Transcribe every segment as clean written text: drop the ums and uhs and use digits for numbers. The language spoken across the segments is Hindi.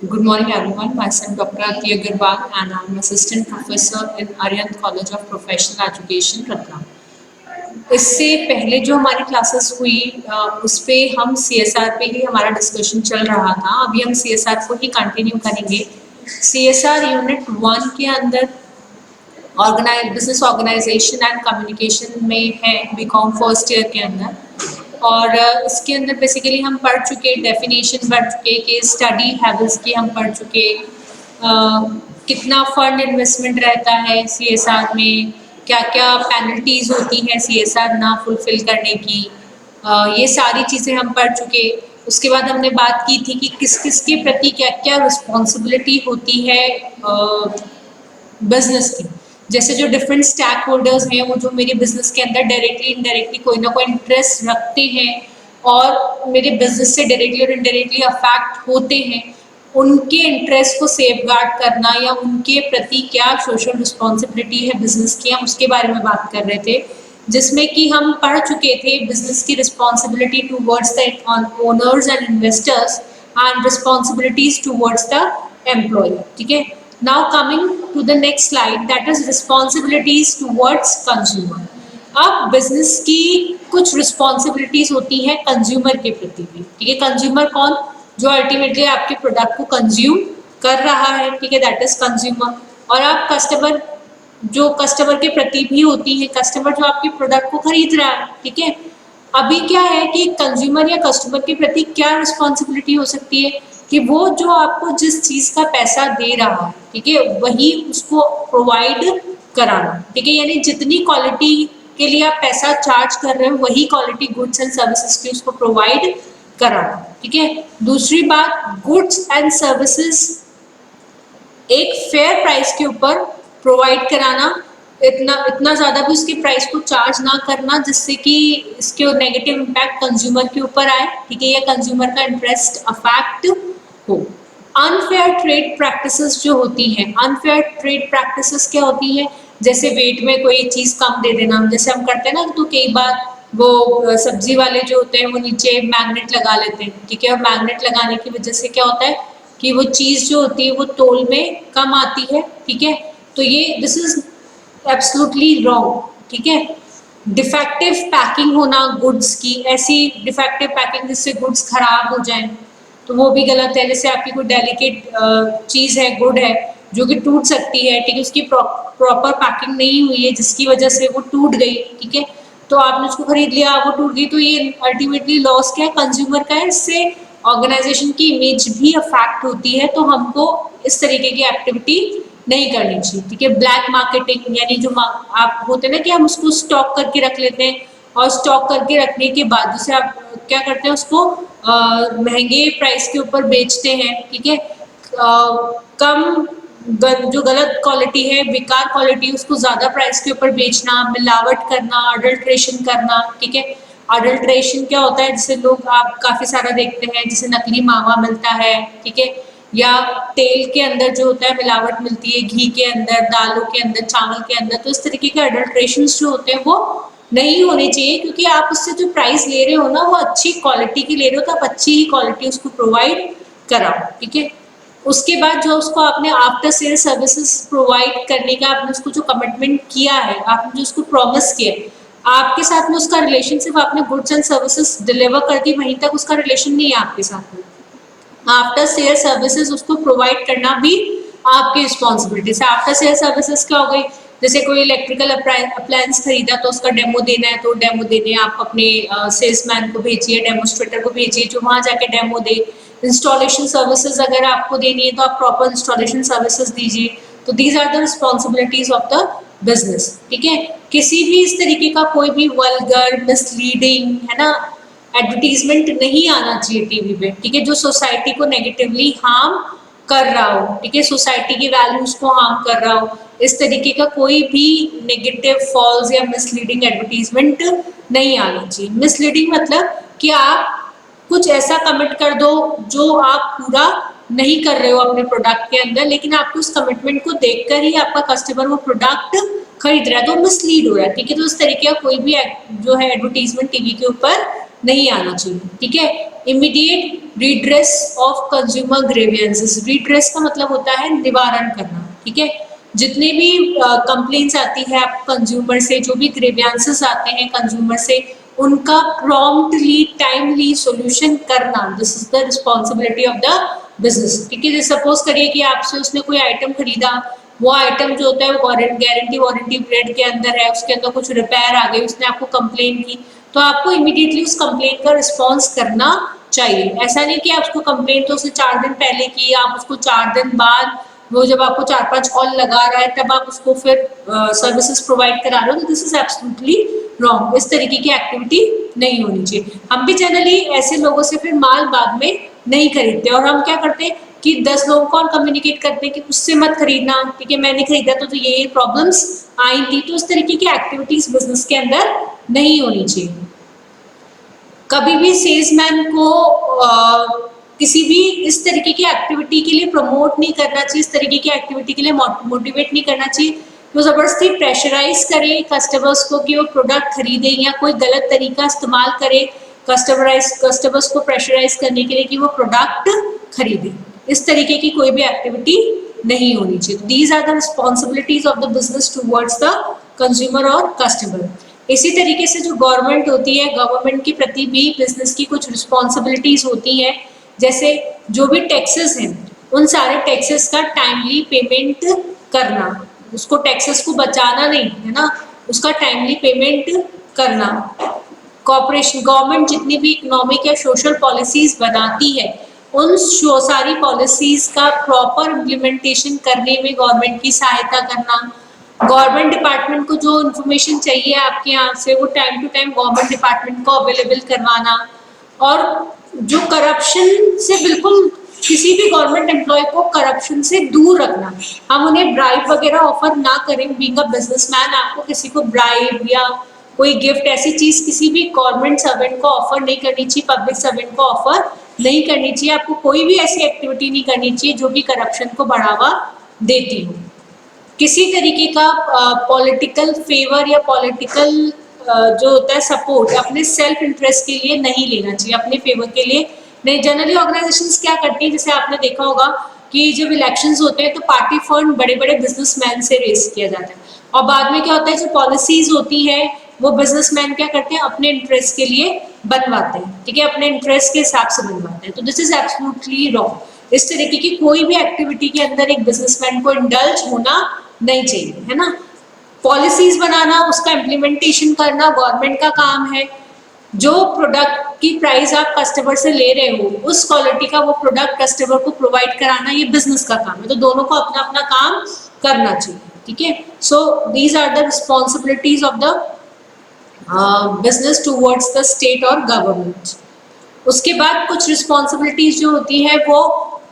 Good morning, everyone. Myself Dr. Ati Agarwal, and I'm assistant professor in Arihant College of Professional Education, Ratlam. इससे पहले जो हमारी क्लासेस हुई उस पे हम CSR पे ही हमारा डिस्कशन चल रहा था. अभी हम CSR को ही कंटिन्यू करेंगे. CSR यूनिट 1 के अंदर बिजनेस ऑर्गेनाइजेशन एंड कम्युनिकेशन में है बीकॉम फर्स्ट ईयर के अंदर. और इसके अंदर बेसिकली हम पढ़ चुके, डेफिनेशन पढ़ चुके, केस स्टडी हैवल्स की हम पढ़ चुके, कितना फंड इन्वेस्टमेंट रहता है CSR में, क्या क्या पेनल्टीज होती हैं CSR ना फुलफिल करने की, ये सारी चीज़ें हम पढ़ चुके. उसके बाद हमने बात की थी कि किस किस के प्रति क्या क्या रिस्पॉन्सिबिलिटी होती है बिजनेस की. जैसे जो डिफरेंट स्टैक होल्डर्स हैं वो जो मेरे बिजनेस के अंदर डायरेक्टली इनडायरेक्टली कोई ना कोई इंटरेस्ट रखते हैं और मेरे बिजनेस से डायरेक्टली और इनडायरेक्टली अफेक्ट होते हैं, उनके इंटरेस्ट को सेफगार्ड करना या उनके प्रति क्या सोशल रिस्पॉन्सिबिलिटी है बिजनेस की, हम उसके बारे में बात कर रहे थे. जिसमें कि हम पढ़ चुके थे बिजनेस की responsibility towards the owners and investors and responsibilities towards the employ. ठीक है. Now coming to the next slide, that is responsibilities towards consumer. अब बिजनेस की कुछ रिस्पॉन्सिबिलिटीज होती हैं कंज्यूमर के प्रति भी. ठीक है. कंज्यूमर कौन? जो अल्टीमेटली आपके प्रोडक्ट को कंज्यूम कर रहा है. ठीक है. That is consumer. और आप कस्टमर, जो कस्टमर के प्रति भी होती है, कस्टमर जो आपके प्रोडक्ट को खरीद रहा है. ठीक है. अभी क्या है कि कंज्यूमर या कस्टमर के प्रति क्या रिस्पॉन्सिबिलिटी हो सकती है कि वो जो आपको जिस चीज का पैसा दे रहा है, ठीक है, वही उसको प्रोवाइड कराना. ठीक है. यानी जितनी क्वालिटी के लिए आप पैसा चार्ज कर रहे हो वही क्वालिटी गुड्स एंड सर्विसेज की उसको प्रोवाइड कराना. ठीक है. दूसरी बात, गुड्स एंड सर्विसेज एक फेयर प्राइस के ऊपर प्रोवाइड कराना, इतना ज्यादा भी उसके प्राइस को चार्ज ना करना जिससे कि इसके नेगेटिव इम्पैक्ट कंज्यूमर के ऊपर आए. ठीक है. या कंज्यूमर का इंटरेस्ट अफेक्ट हो. अनफेयर ट्रेड प्रैक्टिसेस जो होती हैं, अनफेयर ट्रेड प्रैक्टिसेस क्या होती हैं? जैसे वेट में कोई चीज कम दे देना, जैसे हम करते हैं ना, तो कई बार वो सब्जी वाले जो होते हैं वो नीचे मैग्नेट लगा लेते हैं. ठीक है. और मैग्नेट लगाने की वजह से क्या होता है कि वो चीज जो होती है वो तोल में कम आती है. ठीक है. तो ये दिस इज एब्सोल्युटली रॉन्ग. ठीक है. डिफेक्टिव पैकिंग होना गुड्स की, ऐसी डिफेक्टिव पैकिंग जिससे गुड्स खराब हो जाएं, तो वो भी गलत है. जैसे आपकी कोई डेलिकेट चीज है, गुड है, जो कि टूट सकती है. ठीक है. उसकी प्रॉपर पैकिंग नहीं हुई है जिसकी वजह से वो टूट गई. ठीक है. तो आपने उसको खरीद लिया, वो टूट गई, तो ये अल्टीमेटली लॉस क्या है? कंज्यूमर का है. इससे ऑर्गेनाइजेशन की इमेज भी अफेक्ट होती है. तो हमको इस तरीके की एक्टिविटी नहीं करनी चाहिए. ठीक है. ब्लैक मार्केटिंग, यानी जो आप होते हैं ना कि हम उसको स्टॉक करके रख लेते हैं और स्टॉक करके रखने के बाद जैसे आप क्या करते हैं उसको महंगे प्राइस के ऊपर बेचते हैं. ठीक है. कम जो गलत क्वालिटी है, बेकार क्वालिटी, उसको ज्यादा प्राइस के ऊपर बेचना, मिलावट करना, अडल्ट्रेशन करना. ठीक है. अडल्ट्रेशन क्या होता है? जैसे लोग आप काफी सारा देखते हैं, जैसे नकली मावा मिलता है. ठीक है. या तेल के अंदर जो होता है मिलावट मिलती है, घी के अंदर, दालों के अंदर, चावल के अंदर. तो इस तरीके के अडल्ट्रेशन जो होते हैं वो नहीं होने चाहिए, क्योंकि आप उससे जो प्राइस ले रहे हो ना वो अच्छी क्वालिटी की ले रहे हो, तो आप अच्छी ही क्वालिटी उसको प्रोवाइड कराओ. ठीक है. उसके बाद जो उसको आपने आफ्टर सेल सर्विसेज प्रोवाइड करने का आपने उसको जो कमिटमेंट किया है, आपने जो उसको प्रॉमिस किया है, आपके साथ में उसका रिलेशन सिर्फ आपने गुड्स एंड सर्विसेज डिलीवर कर दी, वहीं तक उसका रिलेशन नहीं है आपके साथ में. आफ्टर सेल सर्विसेज उसको प्रोवाइड करना भी आपकी रिस्पॉन्सिबिलिटी है. आफ्टर सेल सर्विसेज क्या हो गई? जैसे कोई इलेक्ट्रिकल अप्लायंस खरीदा तो उसका डेमो देना है, तो डेमो देने आप अपने सेल्समैन को भेजिए, डेमोस्ट्रेटर को भेजिए जो वहां जाके डेमो दे. इंस्टॉलेशन सर्विसेज अगर आपको देनी है तो आप प्रॉपर इंस्टॉलेशन सर्विसेज दीजिए. तो these are the responsibilities of the business. ठीक है. किसी भी इस तरीके का कोई भी वल्गर, मिसलीडिंग, है ना, एडवर्टीजमेंट नहीं आना चाहिए टीवी पे. ठीक है. जो सोसाइटी को नेगेटिवली हार्म कर रहा हो. ठीक है. सोसाइटी की वैल्यूज को हार्म कर रहा हो, इस तरीके का कोई भी नेगेटिव, फॉल्स या मिसलीडिंग एडवर्टीजमेंट नहीं आना चाहिए. मिसलीडिंग मतलब कि आप कुछ ऐसा कमिट कर दो जो आप पूरा नहीं कर रहे हो अपने प्रोडक्ट के अंदर, लेकिन आपको उस कमिटमेंट को देखकर ही आपका कस्टमर वो प्रोडक्ट खरीद रहा है, तो मिसलीड हो रहा है. ठीक है. तो इस तरीके का कोई भी जो है एडवर्टीजमेंट टीवी के ऊपर नहीं आना चाहिए, ठीक है। Immediate redress of consumer grievances, redress का मतलब होता है निवारण करना, ठीक है। जितने भी कंप्लेंट्स आती है आप कंज्यूमर से, जो भी ग्रीवेंसेस आते हैं कंज्यूमर से, उनका प्रॉम्प्टली टाइमली सॉल्यूशन करना, this is the responsibility of the business, ठीक है। जैसे सपोज करिए कि आपसे उसने कोई आइटम खरीदा, वो आइटम जो होता है वो गारंटी वारंटी पीरियड के अंदर है, उसके अंदर कुछ रिपेयर आ गई, उसने आपको कंप्लेन की, तो आपको इमीडिएटली उस कंप्लेंट का रिस्पॉन्स करना चाहिए। ऐसा नहीं कि आप उसको कंप्लेंट तो उसने 4 दिन पहले की, आप उसको 4 दिन बाद, वो जब आपको 4-5 कॉल लगा रहा है तब आप उसको फिर सर्विसेज प्रोवाइड करा रहे हो, तो दिस इज एब्सोल्युटली रॉन्ग। इस तरीके की एक्टिविटी नहीं होनी चाहिए। हम भी जनरली ऐसे लोगों से फिर माल बाद में नहीं खरीदते, और हम क्या करते हैं कि 10 लोगों को और कम्युनिकेट करते हैं कि उससे मत खरीदना, ठीक है, मैंने खरीदा तो ये प्रॉब्लम्स आई थी। तो इस तरीके की एक्टिविटीज बिजनेस के अंदर नहीं होनी चाहिए। कभी भी सेल्समैन को किसी भी इस तरीके की एक्टिविटी के लिए प्रमोट नहीं करना चाहिए, इस तरीके की एक्टिविटी के लिए मोटिवेट नहीं करना चाहिए। वो जबरदस्ती प्रेशराइज करे कस्टमर्स को कि वो प्रोडक्ट खरीदे, या कोई गलत तरीका इस्तेमाल करे कस्टमर्स को प्रेशराइज करने के लिए कि वो प्रोडक्ट खरीदे। इस तरीके की कोई भी एक्टिविटी नहीं होनी चाहिए। These are the responsibilities of the business towards the consumer और कस्टमर। इसी तरीके से जो गवर्नमेंट होती है, गवर्नमेंट के प्रति भी बिजनेस की कुछ रिस्पॉन्सिबिलिटीज होती हैं। जैसे जो भी टैक्सेस हैं, उन सारे टैक्सेस का टाइमली पेमेंट करना, उसको टैक्सेस को बचाना नहीं है ना, उसका टाइमली पेमेंट करना। कॉर्पोरेशन गवर्नमेंट जितनी भी इकोनॉमिक या सोशल पॉलिसीज बनाती है, उन सारी पॉलिसीज का प्रॉपर इम्प्लीमेंटेशन करने में गवर्नमेंट की सहायता करना। गवर्नमेंट डिपार्टमेंट को जो इन्फॉर्मेशन चाहिए आपके यहाँ से, वो time to time government department को अवेलेबल करवाना। और जो करप्शन से बिल्कुल, किसी भी गवर्नमेंट एम्प्लॉय को करप्शन से दूर रखना। हम उन्हें ब्राइब वगैरह ऑफर ना करें। बीइंग अ बिजनेसमैन, आपको किसी को ब्राइब या कोई गिफ्ट, ऐसी चीज किसी भी गवर्नमेंट सर्वेंट को ऑफर नहीं करनी चाहिए, पब्लिक सर्वेंट को ऑफर नहीं करनी चाहिए। आपको कोई भी ऐसी एक्टिविटी नहीं करनी चाहिए जो कि करप्शन को बढ़ावा देती हो। किसी तरीके का पॉलिटिकल फेवर या पॉलिटिकल जो होता है सपोर्ट अपने सेल्फ इंटरेस्ट के लिए नहीं लेना चाहिए, अपने फेवर के लिए नहीं। जनरली ऑर्गेनाइजेशंस क्या करती है, जैसे आपने देखा होगा कि जब इलेक्शंस होते हैं तो पार्टी फंड बड़े बड़े बिजनेसमैन से रेस किया जाता है, और बाद में क्या होता है, जो पॉलिसीज होती है वो बिजनेसमैन क्या करते हैं, अपने इंटरेस्ट के लिए बनवाते हैं, ठीक है, अपने इंटरेस्ट के हिसाब से बनवाते हैं। तो दिस इज एब्सोल्युटली रॉन्ग। इस तरीके की कोई भी एक्टिविटी के अंदर एक बिजनेसमैन को इंडल्ज होना नहीं चाहिए, है ना। पॉलिसीज बनाना, उसका इम्प्लीमेंटेशन करना गवर्नमेंट का काम है। जो प्रोडक्ट की प्राइस आप कस्टमर से ले रहे हो, उस क्वालिटी का वो प्रोडक्ट कस्टमर को प्रोवाइड कराना, ये बिजनेस का काम है। तो दोनों को अपना अपना काम करना चाहिए, ठीक है। So these are the responsibilities of the business towards the state और गवर्नमेंट। उसके बाद कुछ रिस्पॉन्सिबिलिटीज जो होती है वो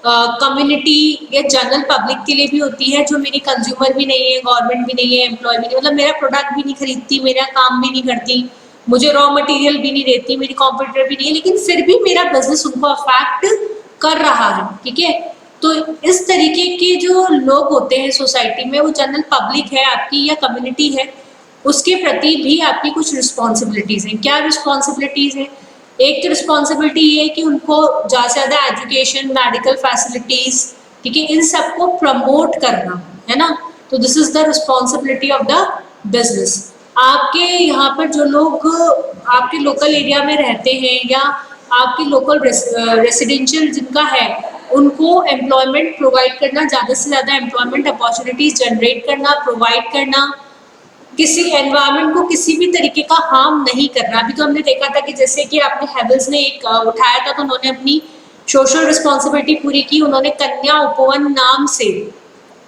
कम्युनिटी या जनरल पब्लिक के लिए भी होती है, जो मेरी कंज्यूमर भी नहीं है, गवर्नमेंट भी नहीं है, एम्प्लॉय भी नहीं, मतलब मेरा प्रोडक्ट भी नहीं खरीदती, मेरा काम भी नहीं करती, मुझे रॉ मटेरियल भी नहीं देती, मेरी कॉम्पिटिटर भी नहीं है, लेकिन फिर भी मेरा बिजनेस उनको अफेक्ट कर रहा है, ठीक है। तो इस तरीके के जो लोग होते हैं सोसाइटी में, वो जनरल पब्लिक है आपकी या कम्युनिटी है, उसके प्रति भी आपकी कुछ रिस्पॉन्सिबिलिटीज हैं। क्या रिस्पॉन्सिबिलिटीज हैं? एक तो रिस्पॉन्सिबिलिटी ये है कि उनको ज़्यादा से ज़्यादा एजुकेशन, मेडिकल फैसिलिटीज, ठीक है, इन सबको प्रमोट करना, है ना। तो this is the responsibility of the business. आपके यहाँ पर जो लोग आपके लोकल एरिया में रहते हैं या आपके लोकल रेसिडेंशियल जिनका है, उनको एम्प्लॉयमेंट प्रोवाइड करना, ज़्यादा से ज़्यादा एम्प्लॉयमेंट अपॉर्चुनिटीज जनरेट करना, प्रोवाइड करना, किसी एनवायरनमेंट को किसी भी तरीके का हार्म नहीं करना। अभी तो हमने देखा था कि जैसे कि आपने हेवल्स ने एक उठाया था, तो उन्होंने अपनी सोशल रिस्पॉन्सिबिलिटी पूरी की। उन्होंने कन्या उपवन नाम से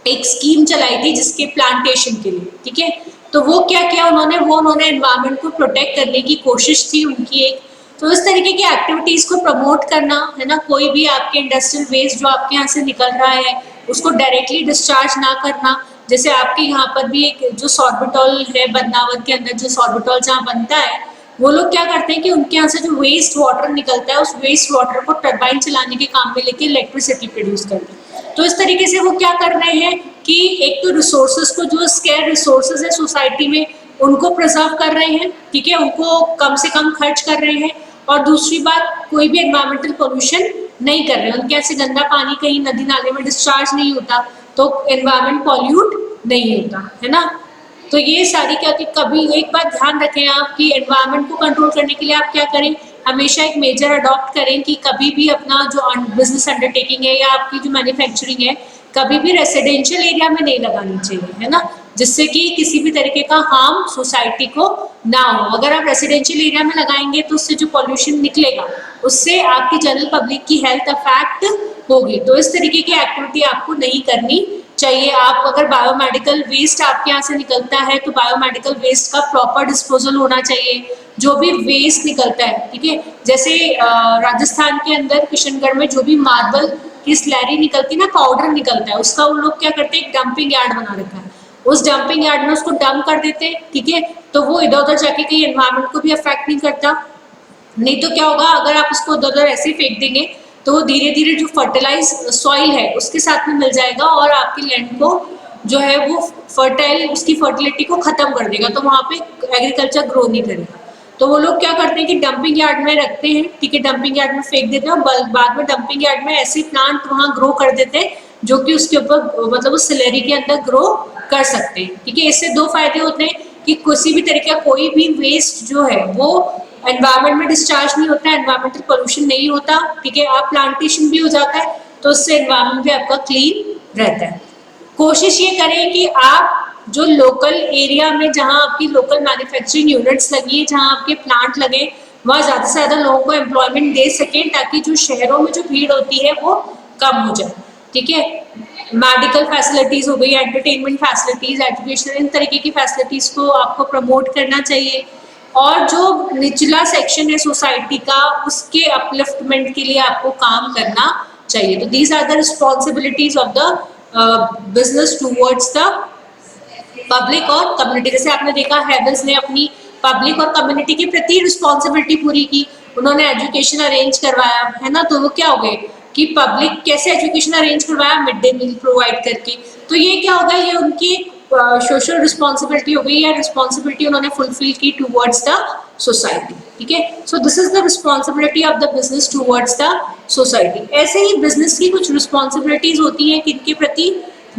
एक स्कीम चलाई थी जिसके प्लांटेशन के लिए, ठीक है। तो वो क्या किया उन्होंने एनवायरनमेंट को प्रोटेक्ट करने की कोशिश थी उनकी एक। तो इस तरीके की एक्टिविटीज को प्रमोट करना, है ना। कोई भी आपके इंडस्ट्रियल वेस्ट जो आपके यहाँ से निकल रहा है उसको डायरेक्टली डिस्चार्ज ना करना। जैसे आपके यहाँ पर भी एक जो सॉर्बिटॉल है बदनावर के अंदर, जो सॉर्बिटॉल जहाँ बनता है, वो लोग क्या करते हैं कि उनके यहाँ से जो वेस्ट वाटर निकलता है, उस वेस्ट वाटर को टरबाइन चलाने के काम में लेके इलेक्ट्रिसिटी प्रोड्यूस करते हैं। तो इस तरीके से वो क्या कर रहे हैं कि एक तो रिसोर्सेज को, जो स्केयर रिसोर्सेज है सोसाइटी में, उनको प्रिजर्व कर रहे हैं, ठीक है, उनको कम से कम खर्च कर रहे हैं, और दूसरी बात, कोई भी एनवायरमेंटल पोल्यूशन नहीं कर रहे हैं, उनके ऐसे गंदा पानी कहीं नदी नाले में डिस्चार्ज नहीं होता, तो एनवायरमेंट पॉल्यूट नहीं होता, है ना। तो ये सारी क्या कि कभी एक बात ध्यान रखें आप कि एनवायरनमेंट को कंट्रोल करने के लिए आप क्या करें, हमेशा एक मेजर अडॉप्ट करें कि कभी भी अपना जो बिजनेस अंडरटेकिंग है या आपकी जो मैन्युफैक्चरिंग है कभी भी रेसिडेंशियल एरिया में नहीं लगानी चाहिए, है ना, जिससे कि किसी भी तरीके का हार्म सोसाइटी को ना हो। अगर आप रेसिडेंशियल एरिया में लगाएंगे तो उससे जो पॉल्यूशन निकलेगा उससे आपकी जनरल पब्लिक की हेल्थ अफेक्ट होगी, तो इस तरीके की एक्टिविटी आपको नहीं करनी चाहिए। आप अगर बायोमेडिकल वेस्ट आपके यहाँ से निकलता है तो बायोमेडिकल वेस्ट का प्रॉपर डिस्पोजल होना चाहिए। जो भी वेस्ट निकलता है, ठीक है, जैसे राजस्थान के अंदर किशनगढ़ में जो भी मार्बल की स्लैरी निकलती है ना, पाउडर निकलता है, उसका उन लोग क्या करते हैं, एक डंपिंग यार्ड बना रखा है, उस डंपिंग यार्ड में उसको डंप कर देते हैं, ठीक है, तो वो इधर उधर जाके कहीं एनवायरमेंट को भी अफेक्ट नहीं करता। नहीं तो क्या होगा, अगर आप उसको उधर उधर ऐसे ही फेंक देंगे तो वो धीरे धीरे जो फर्टिलाइज सॉइल है उसके साथ में मिल जाएगा और आपकी लैंड को जो है वो फर्टाइल, उसकी फर्टिलिटी को खत्म कर देगा, तो वहाँ पे एग्रीकल्चर ग्रो नहीं करेगा। तो वो लोग क्या करते हैं कि डंपिंग यार्ड में रखते हैं, ठीक है, डंपिंग यार्ड में फेंक देते हैं और बाद में डंपिंग यार्ड में ऐसे प्लांट वहाँ ग्रो कर देते हैं जो कि उसके ऊपर मतलब उस स्लैरी के अंदर ग्रो कर सकते हैं, ठीक है। इससे दो फायदे होते हैं कि किसी भी तरीके का कोई भी वेस्ट जो है वो एनवायरमेंट में डिस्चार्ज नहीं होता है, एनवायरमेंटल पोल्यूशन नहीं होता, ठीक है, आप प्लांटेशन भी हो जाता है तो उससे एनवायरमेंट भी आपका क्लीन रहता है। कोशिश ये करें कि आप जो लोकल एरिया में जहां आपकी लोकल मैन्युफैक्चरिंग यूनिट्स लगी है, जहां आपके प्लांट लगे, वहां ज्यादा से ज्यादा लोगों को एम्प्लॉयमेंट दे सकें ताकि जो शहरों में जो भीड़ होती है वो कम हो जाए, ठीक है। मेडिकल फैसिलिटीज हो गई, एंटरटेनमेंट फैसिलिटीज, एजुकेशनल, इन तरीके की फैसिलिटीज को आपको प्रमोट करना चाहिए और जो निचला सेक्शन है सोसाइटी का उसके अपलिफ्टमेंट के लिए आपको काम करना चाहिए। तो these are the responsibilities of the business towards the public और कम्युनिटी। जैसे आपने देखा हैवेल्स ने अपनी पब्लिक और कम्युनिटी के प्रति रिस्पॉन्सिबिलिटी पूरी की, उन्होंने एजुकेशन अरेंज करवाया, है ना, तो वो क्या हो गए कि पब्लिक कैसे एजुकेशन अरेंज करवाया, मिड डे मील प्रोवाइड करके, तो ये क्या होगा, ये उनकी सोशल रिस्पॉन्सिबिलिटी हो गई या रिस्पॉन्सिबिलिटी उन्होंने फुलफिल की टूवर्ड्स द सोसाइटी, ठीक है। So this is the responsibility of the business towards the society. ऐसे ही बिजनेस की कुछ रिस्पॉन्सिबिलिटीज होती हैं किनके प्रति,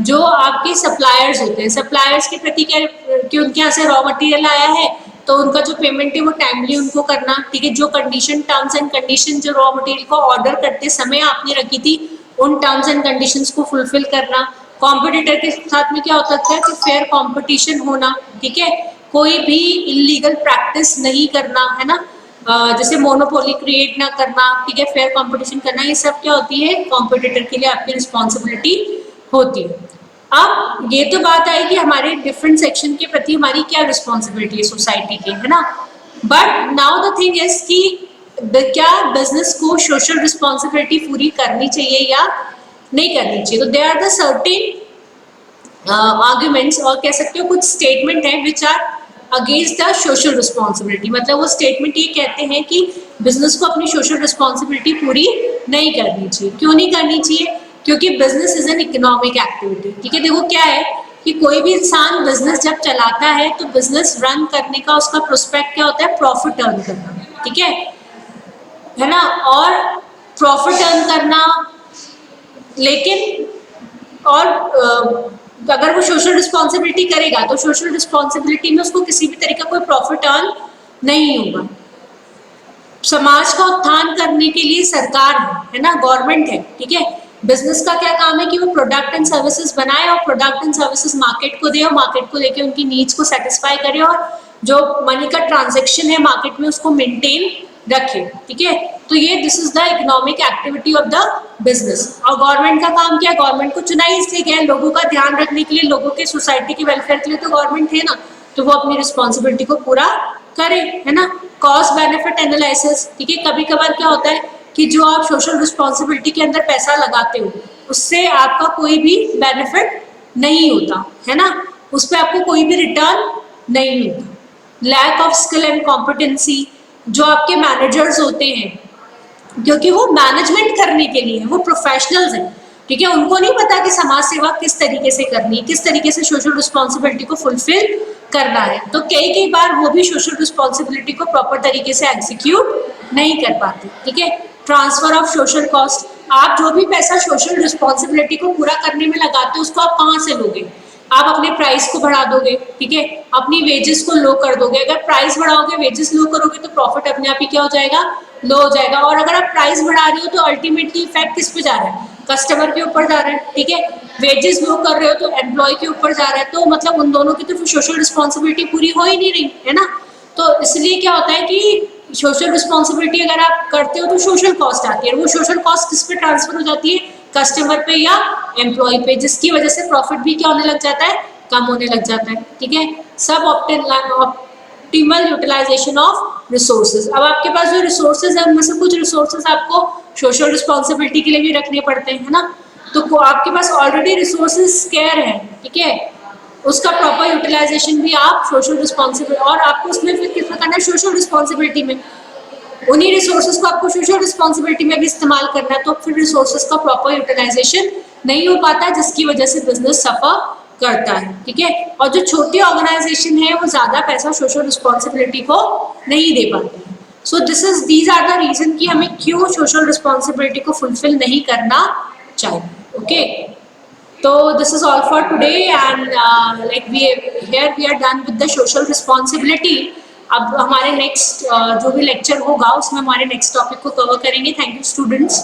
जो आपके सप्लायर्स होते हैं, सप्लायर्स के प्रति क्या कि उनके यहाँ से रॉ मटेरियल आया है तो उनका जो पेमेंट है वो टाइमली उनको करना, ठीक है, जो कंडीशन, टर्म्स एंड कंडीशन जो रॉ मटेरियल को ऑर्डर करते समय आपने रखी थी उन टर्म्स एंड कंडीशंस को फुलफिल करना। कॉम्पिटिटर के साथ में क्या होता है कि फेयर कॉम्पिटिशन होना, ठीक है, कोई भी इलीगल प्रैक्टिस नहीं करना, है ना, जैसे मोनोपोली क्रिएट ना करना, ठीक है, फेयर कॉम्पिटिशन करना, ये सब क्या होती है कॉम्पिटिटर के लिए आपकी रिस्पॉन्सिबिलिटी होती है। अब ये तो बात आई कि हमारे डिफरेंट सेक्शन के प्रति हमारी क्या रिस्पॉन्सिबिलिटी है सोसाइटी की, है ना, but now the thing is कि क्या बिजनेस को सोशल रिस्पॉन्सिबिलिटी पूरी करनी चाहिए या नहीं करनी चाहिए। तो they are the certain arguments और कह सकते हो कुछ स्टेटमेंट है which are against the social responsibility, मतलब वो स्टेटमेंट ये कहते हैं कि बिजनेस को अपनी सोशल रिस्पॉन्सिबिलिटी पूरी नहीं करनी चाहिए। क्यों नहीं करनी चाहिए, क्योंकि business is an economic activity, ठीक है। देखो क्या है कि कोई भी इंसान बिजनेस जब चलाता है तो बिजनेस रन करने का उसका प्रोस्पेक्ट क्या होता है, प्रॉफिट अर्न करना, ठीक है ना, और प्रॉफिट अर्न करना, लेकिन और अगर वो सोशल रिस्पॉन्सिबिलिटी करेगा तो सोशल रिस्पॉन्सिबिलिटी में उसको किसी भी तरीके का कोई प्रॉफिट अर्न नहीं होगा। समाज का उत्थान करने के लिए सरकार है ना, गवर्नमेंट है, ठीक है। बिजनेस का क्या काम है कि वो प्रोडक्ट एंड सर्विसेज बनाए और प्रोडक्ट एंड सर्विसेज मार्केट को दे और मार्केट को लेके उनकी नीड्स को सेटिस्फाई करे और जो मनी का ट्रांजैक्शन है मार्केट में उसको मेंटेन रखे, ठीक है। तो ये this is the economic activity of the business. और गवर्नमेंट का काम क्या है, गवर्नमेंट को चुना ही इसलिए गया है लोगों का ध्यान रखने के लिए, लोगों के सोसाइटी के वेलफेयर के लिए, तो गवर्नमेंट है ना, तो वो अपनी रिस्पॉन्सिबिलिटी को पूरा करे, है ना। कॉस्ट बेनिफिट एनालिसिस, ठीक है, कभी कभार क्या होता है कि जो आप सोशल रिस्पॉन्सिबिलिटी के अंदर पैसा लगाते हो उससे आपका कोई भी बेनिफिट नहीं होता, है ना, उस पर आपको कोई भी रिटर्न नहीं होता। Lack of skill and competency, जो आपके मैनेजर्स होते हैं क्योंकि वो मैनेजमेंट करने के लिए वो प्रोफेशनल्स हैं, ठीक है, उनको नहीं पता कि समाज सेवा किस तरीके से करनी है, किस तरीके से सोशल रिस्पॉन्सिबिलिटी को फुलफिल करना है। तो कई बार वो भी सोशल रिस्पॉन्सिबिलिटी को प्रॉपर तरीके से एग्जीक्यूट नहीं कर पाते। ठीक है, ट्रांसफर ऑफ सोशल कॉस्ट, आप जो भी पैसा सोशल रिस्पॉन्सिबिलिटी को पूरा करने में लगाते हो उसको आप कहाँ से लोगे? आप अपने प्राइस को बढ़ा दोगे, ठीक है, अपनी वेजेस को लो कर दोगे। अगर प्राइस बढ़ाओगे, वेजेस लो करोगे तो प्रॉफिट अपने आप ही क्या हो जाएगा? लो हो जाएगा। और अगर आप प्राइस बढ़ा रहे हो तो अल्टीमेटली इफेक्ट किस पे जा रहा है? कस्टमर के ऊपर जा रहा है। ठीक है, वेजेस लो कर रहे हो तो एम्प्लॉय के ऊपर जा रहा है, तो मतलब उन दोनों की तो सोशल रिस्पॉन्सिबिलिटी पूरी हो ही नहीं रही है ना। तो इसलिए क्या होता है कि सोशल रिस्पॉन्सिबिलिटी अगर आप करते हो तो सोशल कॉस्ट आती है, और वो सोशल कॉस्ट किस पे ट्रांसफर हो जाती है? कस्टमर पे या एम्प्लॉय पे, जिसकी वजह से प्रॉफिट भी क्या होने लग जाता है? कम होने लग जाता है। ठीक है, सब ऑप्टिमल यूटिलाइजेशन ऑफ रिसोर्सेज। अब आपके पास जो रिसोर्सेज है उनमें से कुछ रिसोर्सेज आपको सोशल रिस्पॉन्सिबिलिटी के लिए भी रखने पड़ते हैं, है ना। तो आपके पास ऑलरेडी रिसोर्सेज स्केयर है, ठीक है, उसका प्रॉपर यूटिलाइजेशन भी आप सोशल रिस्पॉन्सिबिलिटी, और आपको उसमें फिर कितना करना है? सोशल रिस्पॉन्सिबिलिटी में उन्हीं रिसोर्सेज को आपको सोशल रिस्पॉन्सिबिलिटी में भी इस्तेमाल करना है, तो फिर रिसोर्सेज का प्रॉपर यूटिलाइजेशन नहीं हो पाता, जिसकी वजह से बिजनेस सफर करता है। ठीक है, और जो छोटी ऑर्गेनाइजेशन है वो ज्यादा पैसा सोशल रिस्पॉन्सिबिलिटी को नहीं दे पाती। So these are the reason कि हमें क्यों सोशल रिस्पॉन्सिबिलिटी को फुलफिल नहीं करना चाहिए। ओके, तो this is all for today, and like we are done with the social responsibility. अब हमारे नेक्स्ट जो भी लेक्चर होगा उसमें हमारे नेक्स्ट टॉपिक को कवर करेंगे। Thank you students.